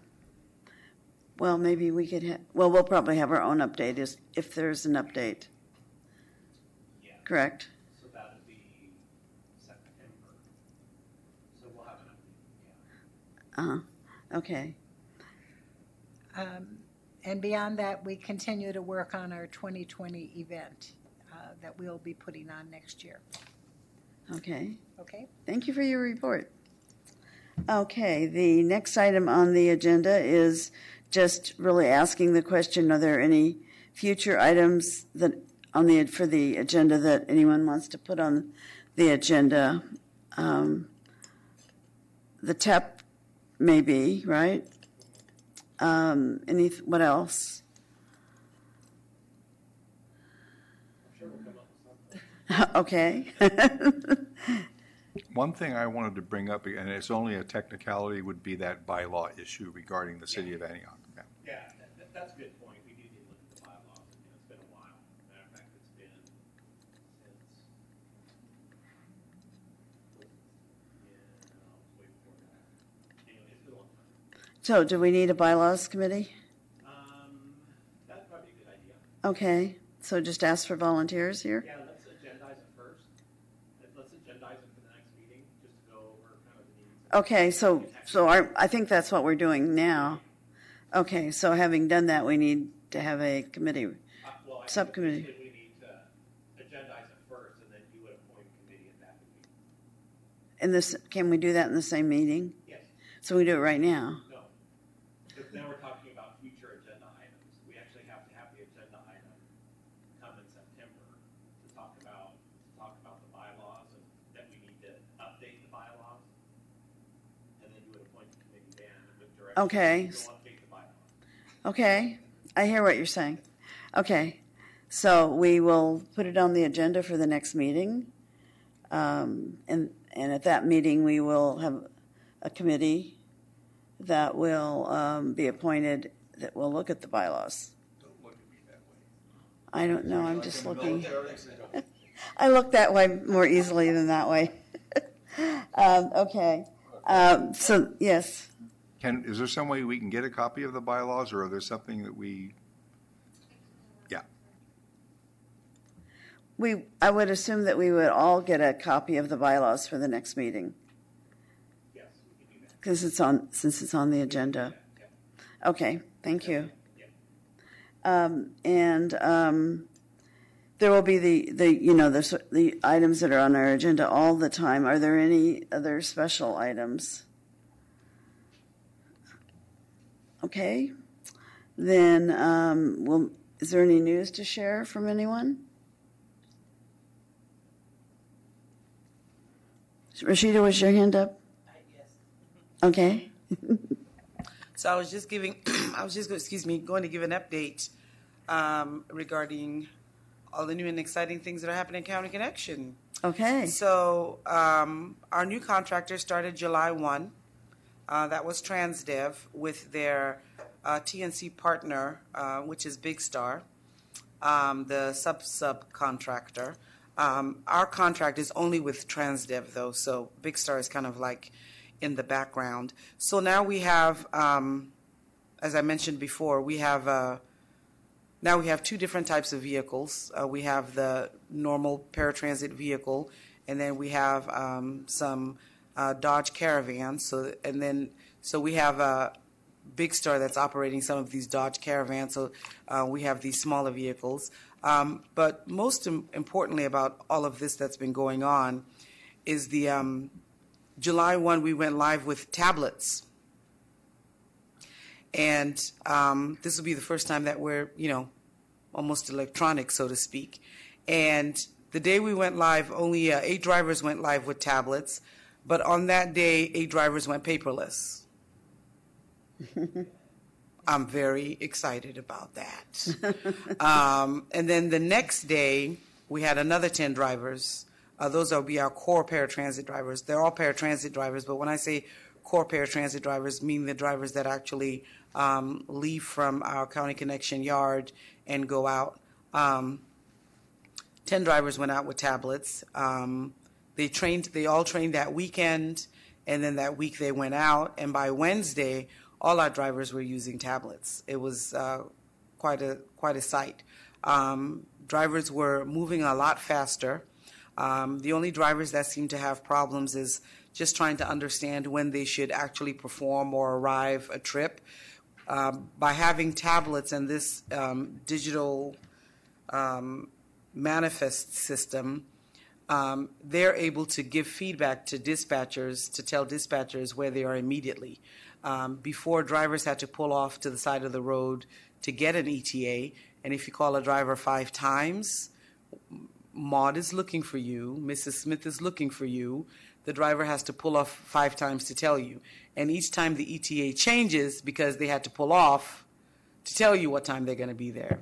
Well, maybe we could we'll probably have our own update if there's an update. Yeah. Correct? So that would be September. So we'll have an update, yeah. Okay. And beyond that, we continue to work on our 2020 event that we'll be putting on next year. Okay. Okay. Thank you for your report. Okay, the next item on the agenda is just really asking the question, are there any future items that for the agenda that anyone wants to put on the agenda? The TEP maybe, right? What else? I'm sure we'll come up with something. Okay. One thing I wanted to bring up, and it's only a technicality, would be that bylaw issue regarding the city of Antioch. Yeah. Yeah, that's a good point. We do need to look at the bylaws. It's been a while. Matter of fact, it's been since, way before that. Anyway, it's been a long time. So do we need a bylaws committee? That'd probably be a good idea. Okay, so just ask for volunteers here? Yeah, let's agendize it first. Let's agendize it for the next meeting, just to go over kind of the needs. Okay, I think that's what we're doing now. Okay, so having done that, we need to have a committee, subcommittee. We need to agendize it first, and then you would appoint a committee at that meeting. Can we do that in the same meeting? Yes. So we do it right now? No. Because now we're talking about future agenda items. We actually have to have the agenda item come in September to talk about the bylaws and that we need to update the bylaws. And then you would appoint the committee then with direction. Okay. To update the bylaws. Okay, I hear what you're saying. Okay, so we will put it on the agenda for the next meeting. And at that meeting, we will have a committee that will be appointed that will look at the bylaws. Don't look at me that way. I don't know, I'm just looking. I look that way more easily than that way. Okay, so yes. Is there some way we can get a copy of the bylaws, or are there something that we? Yeah. I would assume that we would all get a copy of the bylaws for the next meeting. Yes, we can do that. Because since it's on the agenda. Okay, thank you. There will be the items that are on our agenda all the time. Are there any other special items? Okay, then is there any news to share from anyone? Rashida, was your hand up? Yes. Okay. So I was just going to give an update regarding all the new and exciting things that are happening in County Connection. Okay. So our new contractor started July 1. That was Transdev with their TNC partner, which is Big Star, the subcontractor. Our contract is only with Transdev, though, so Big Star is kind of like in the background. So now we have, as I mentioned before, now we have two different types of vehicles. We have the normal paratransit vehicle, and then we have some Dodge Caravans. So we have a Big Star that's operating some of these Dodge Caravans. So we have these smaller vehicles. But most importantly about all of this that's been going on is the July 1, we went live with tablets. And this will be the first time that we're, almost electronic, so to speak. And the day we went live, only 8 drivers went live with tablets. But on that day, 8 drivers went paperless. I'm very excited about that. And then the next day, we had another 10 drivers. Those will be our core paratransit drivers. They're all paratransit drivers, but when I say core paratransit drivers, mean the drivers that actually leave from our County Connection yard and go out. 10 drivers went out with tablets. They all trained that weekend, and then that week they went out, and by Wednesday, all our drivers were using tablets. It was quite a sight. Drivers were moving a lot faster. The only drivers that seem to have problems is just trying to understand when they should actually perform or arrive a trip. By having tablets and this digital manifest system, they're able to give feedback to dispatchers to tell dispatchers where they are immediately. Before, drivers had to pull off to the side of the road to get an ETA, and if you call a driver 5 times, Maud is looking for you, Mrs. Smith is looking for you, the driver has to pull off 5 times to tell you. And each time the ETA changes because they had to pull off to tell you what time they're going to be there.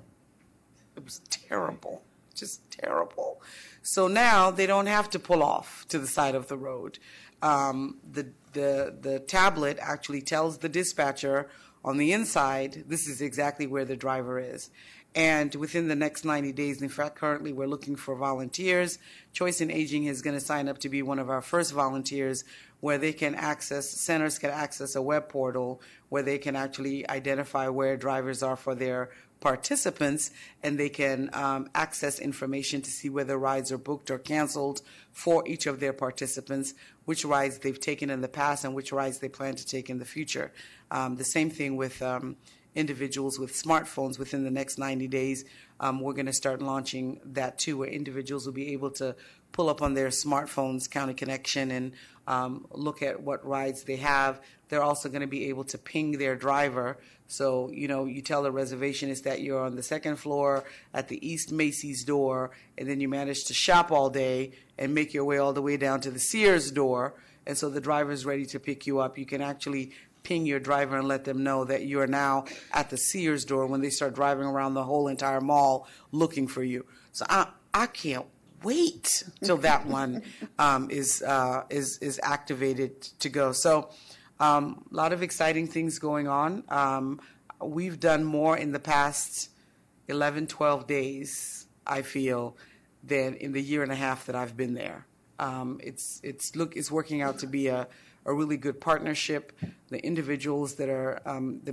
It was terrible. just terrible. So now they don't have to pull off to the side of the road. The tablet actually tells the dispatcher on the inside, this is exactly where the driver is. And within the next 90 days, in fact, currently we're looking for volunteers. Choice in Aging is going to sign up to be one of our first volunteers, where they can access, centers can access a web portal where they can actually identify where drivers are for their participants, and they can access information to see whether rides are booked or canceled for each of their participants, which rides they've taken in the past and which rides they plan to take in the future. The same thing with individuals with smartphones. Within the next 90 days, we're going to start launching that too, where individuals will be able to pull up on their smartphones County Connection and look at what rides they have. They're also going to be able to ping their driver. So, you tell the reservationist that you're on the second floor at the East Macy's door, and then you manage to shop all day and make your way all the way down to the Sears door. And so the driver's ready to pick you up. You can actually ping your driver and let them know that you're now at the Sears door when they start driving around the whole entire mall looking for you. So I can't wait till that one is activated to go. So a lot of exciting things going on. We've done more in the past 11, 12 days, I feel, than in the year and a half that I've been there. It's working out to be a really good partnership. The individuals that are the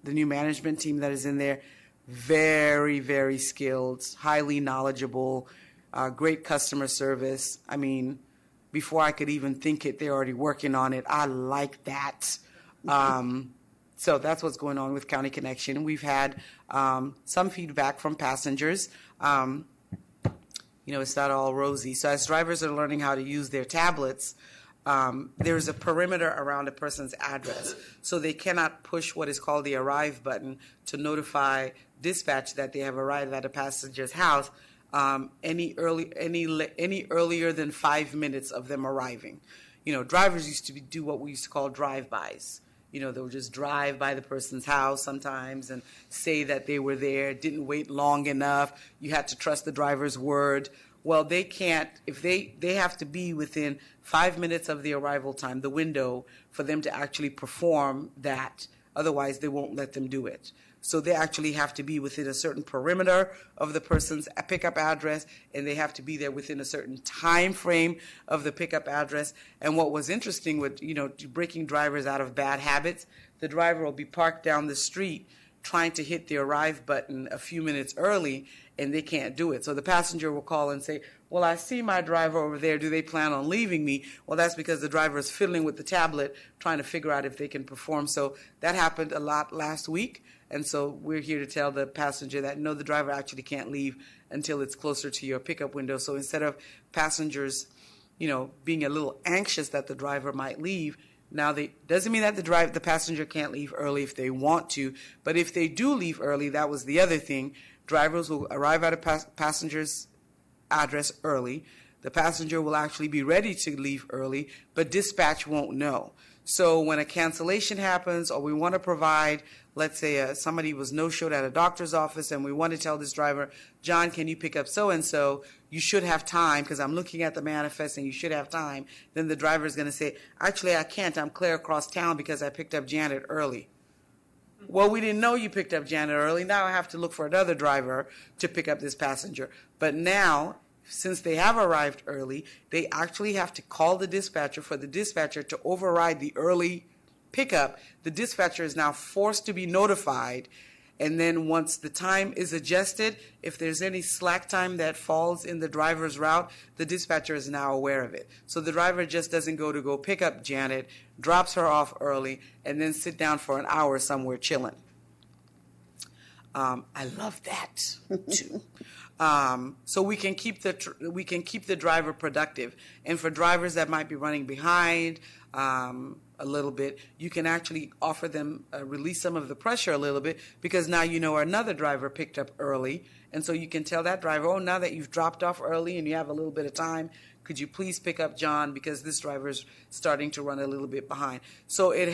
new management team that is in there, very, very skilled, highly knowledgeable, great customer service. I mean, before I could even think it, they're already working on it. I like that. So that's what's going on with County Connection. We've had some feedback from passengers. It's not all rosy. So as drivers are learning how to use their tablets, there's a perimeter around a person's address. So they cannot push what is called the arrive button to notify dispatch that they have arrived at a passenger's house any earlier than 5 minutes of them arriving. Drivers used to do what we used to call drive-bys. They would just drive by the person's house sometimes and say that they were there, didn't wait long enough. You had to trust the driver's word. Well, they can't, if they have to be within 5 minutes of the arrival time, the window, for them to actually perform that. Otherwise, they won't let them do it. So they actually have to be within a certain perimeter of the person's pickup address, and they have to be there within a certain time frame of the pickup address. And what was interesting with, breaking drivers out of bad habits, the driver will be parked down the street trying to hit the arrive button a few minutes early, and they can't do it. So the passenger will call and say, well, I see my driver over there. Do they plan on leaving me? Well, that's because the driver is fiddling with the tablet, trying to figure out if they can perform. So that happened a lot last week. And so we're here to tell the passenger that, no, the driver actually can't leave until it's closer to your pickup window. So instead of passengers, being a little anxious that the driver might leave, now doesn't mean that the passenger can't leave early if they want to, but if they do leave early, that was the other thing. Drivers will arrive at a passenger's address early. The passenger will actually be ready to leave early, but dispatch won't know. So when a cancellation happens, or we want to provide, let's say somebody was no-showed at a doctor's office, and we want to tell this driver, John, can you pick up so-and-so? You should have time, because I'm looking at the manifest, and you should have time. Then the driver is going to say, actually, I can't. I'm clear across town because I picked up Janet early. Well, we didn't know you picked up Janet early. Now I have to look for another driver to pick up this passenger. But now, since they have arrived early, they actually have to call the dispatcher for the dispatcher to override the early pickup. The dispatcher is now forced to be notified, and then once the time is adjusted, if there's any slack time that falls in the driver's route, the dispatcher is now aware of it. So the driver just doesn't go pick up Janet, drops her off early, and then sit down for an hour somewhere chilling. I love that too. So we can keep the driver productive, and for drivers that might be running behind a little bit, you can actually offer them release some of the pressure a little bit, because now another driver picked up early, and so you can tell that driver, oh, now that you've dropped off early and you have a little bit of time, could you please pick up John, because this driver's starting to run a little bit behind. So it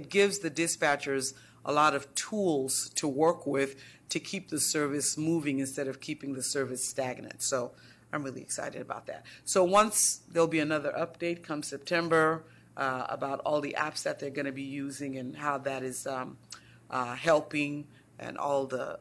gives the dispatchers a lot of tools to work with to keep the service moving instead of keeping the service stagnant. So I'm really excited about that. So once there'll be another update come September about all the apps that they're going to be using and how that is helping and all the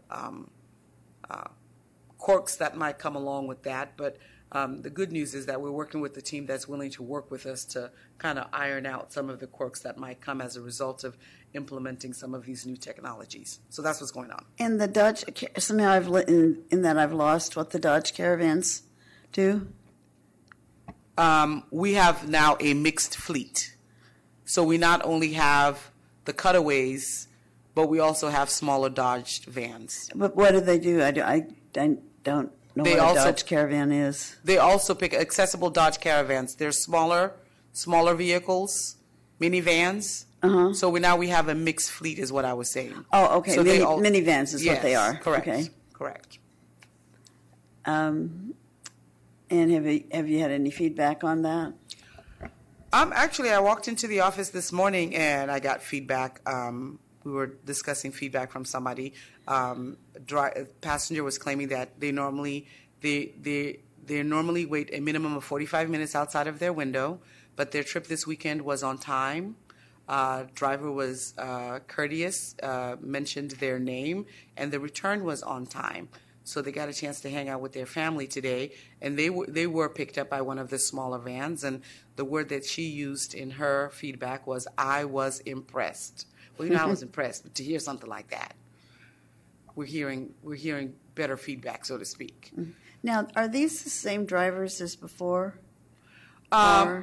quirks that might come along with that. But the good news is that we're working with the team that's willing to work with us to kind of iron out some of the quirks that might come as a result of implementing some of these new technologies. So that's what's going on. And the Dodge, somehow in that I've lost what the Dodge Caravans do. We have now a mixed fleet. So we not only have the cutaways, but we also have smaller Dodge vans. But what do they do? I don't know what a Dodge Caravan is. They also pick accessible Dodge Caravans. They're smaller vehicles, minivans. So we have a mixed fleet is what I was saying. Oh, okay. So minivans is what they are. Correct. Okay. Correct. And have you had any feedback on that? Actually, I walked into the office this morning and I got feedback. We were discussing feedback from somebody. Passenger was claiming that they normally wait a minimum of 45 minutes outside of their window, but their trip this weekend was on time. Driver was courteous, mentioned their name, and the return was on time. So they got a chance to hang out with their family today, and they were picked up by one of the smaller vans. And the word that she used in her feedback was, "I was impressed." Well, I was impressed, but to hear something like that, we're hearing better feedback, so to speak. Now, are these the same drivers as before?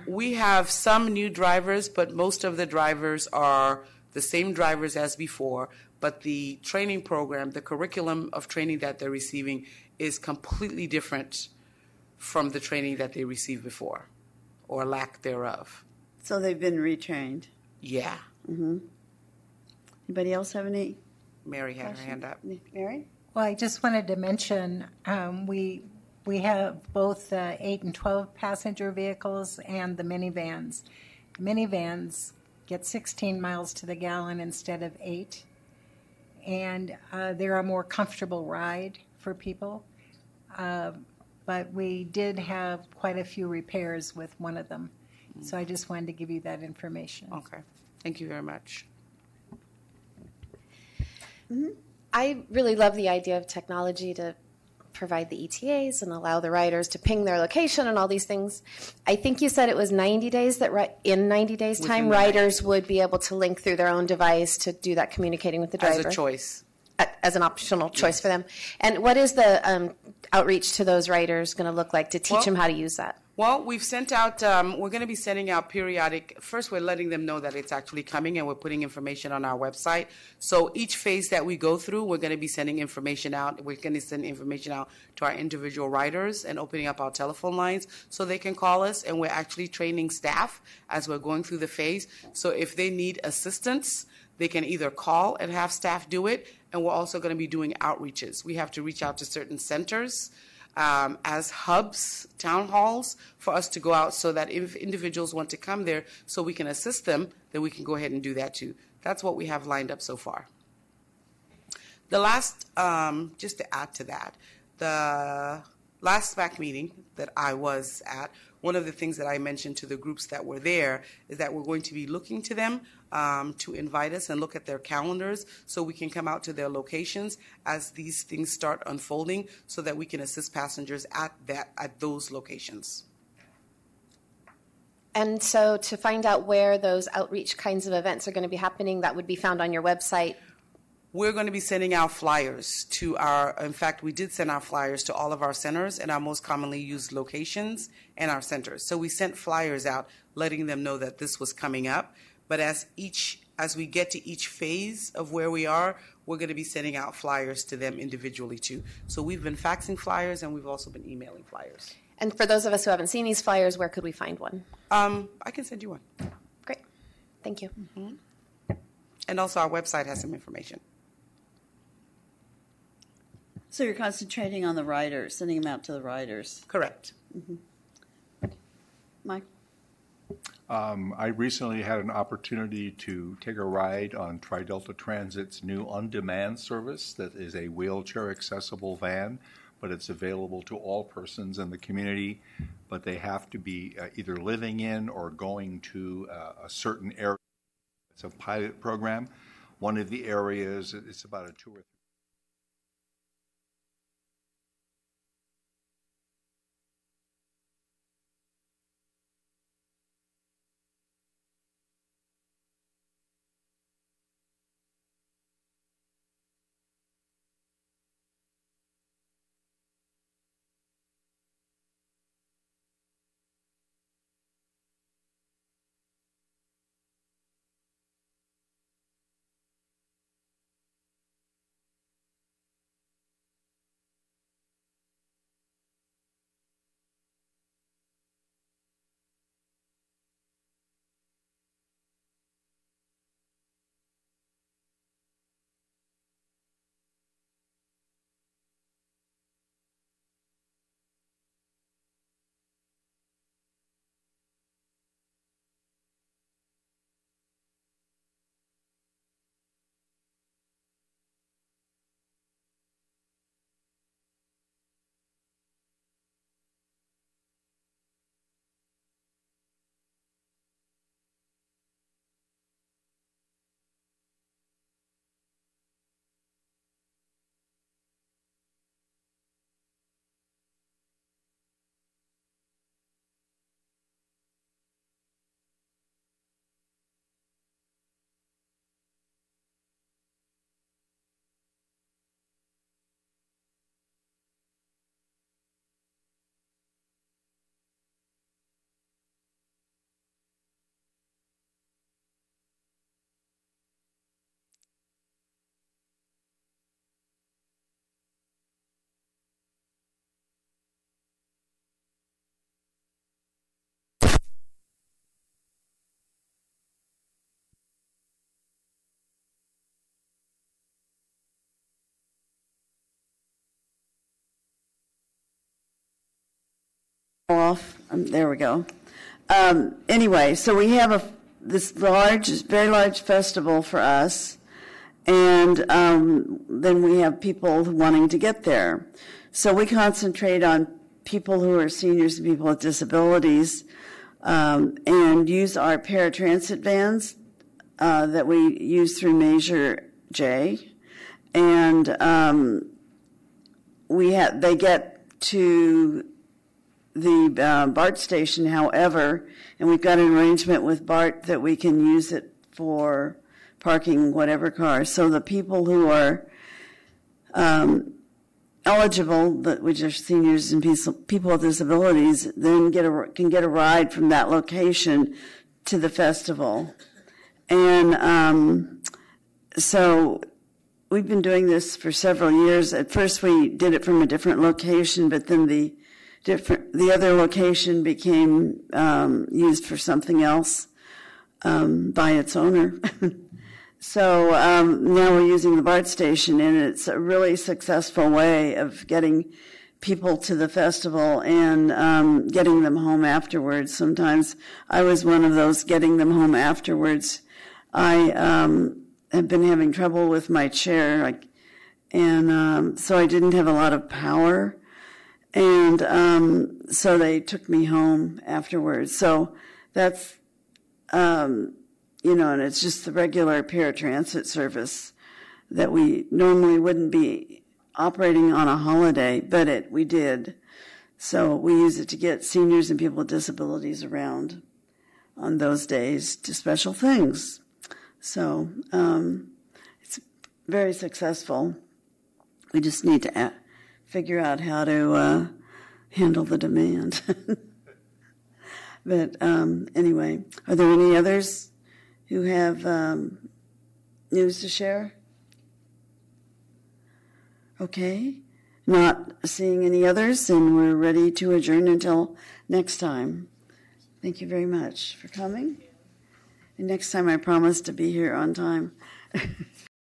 We have some new drivers, but most of the drivers are the same drivers as before. But the training program, the curriculum of training that they're receiving is completely different from the training that they received before, or lack thereof. So they've been retrained? Yeah. Anybody else have any? Mary had her hand up. Mary? Well, I just wanted to mention we have both the 8 and 12 passenger vehicles and the minivans. The minivans get 16 miles to the gallon instead of 8, and they're a more comfortable ride for people. But we did have quite a few repairs with one of them. So I just wanted to give you that information. Okay. Thank you very much. I really love the idea of technology to provide the ETAs and allow the riders to ping their location and all these things. I think you said it was 90 days that in 90 days time, riders would be able to link through their own device to do that communicating with the driver. As a choice. As an optional choice for them. And what is the outreach to those riders going to look like to teach them how to use that? Well, we've sent out, we're going to be sending out periodic, first we're letting them know that it's actually coming and we're putting information on our website. So each phase that we go through, we're going to be sending information out. We're going to send information out to our individual riders and opening up our telephone lines so they can call us. And we're actually training staff as we're going through the phase. So if they need assistance, they can either call and have staff do it. And we're also going to be doing outreaches. We have to reach out to certain centers as hubs, town halls, for us to go out so that if individuals want to come there so we can assist them, then we can go ahead and do that too. That's what we have lined up so far. The last, just to add to that, the last SPAC meeting that I was at, one of the things that I mentioned to the groups that were there is that we're going to be looking to them to invite us and look at their calendars so we can come out to their locations as these things start unfolding so that we can assist passengers at those locations. And so to find out where those outreach kinds of events are going to be happening, that would be found on your website. We're going to be sending out flyers to in fact, we did send out flyers to all of our centers and our most commonly used locations and our centers. So we sent flyers out letting them know that this was coming up. But as we get to each phase of where we are, we're going to be sending out flyers to them individually too. So we've been faxing flyers and we've also been emailing flyers. And for those of us who haven't seen these flyers, where could we find one? I can send you one. Great. Thank you. Mm-hmm. And also our website has some information. So you're concentrating on the riders, sending them out to the riders. Correct. Mm-hmm. Mike? I recently had an opportunity to take a ride on Tri-Delta Transit's new on-demand service that is a wheelchair-accessible van, but it's available to all persons in the community, but they have to be either living in or going to a certain area. It's a pilot program. One of the areas, it's about a 2 or 3. Off. There we go. Anyway, so we have this very large festival for us, and then we have people wanting to get there. So we concentrate on people who are seniors and people with disabilities, and use our paratransit vans that we use through Measure J, and they get to the BART station, however, and we've got an arrangement with BART that we can use it for parking whatever car. So the people who are eligible, which are seniors and people with disabilities, then can get a ride from that location to the festival. And so we've been doing this for several years. At first we did it from a different location, but then the other location became used for something else by its owner. So now we're using the BART station, and it's a really successful way of getting people to the festival and getting them home afterwards. Sometimes I was one of those getting them home afterwards. I have been having trouble with my chair, and so I didn't have a lot of power. And so they took me home afterwards. So that's, and it's just the regular paratransit service that we normally wouldn't be operating on a holiday, but we did. So we use it to get seniors and people with disabilities around on those days to special things. So it's very successful. We just need to figure out how to handle the demand. But anyway, are there any others who have news to share? Okay. Not seeing any others, and we're ready to adjourn until next time. Thank you very much for coming. And next time I promise to be here on time.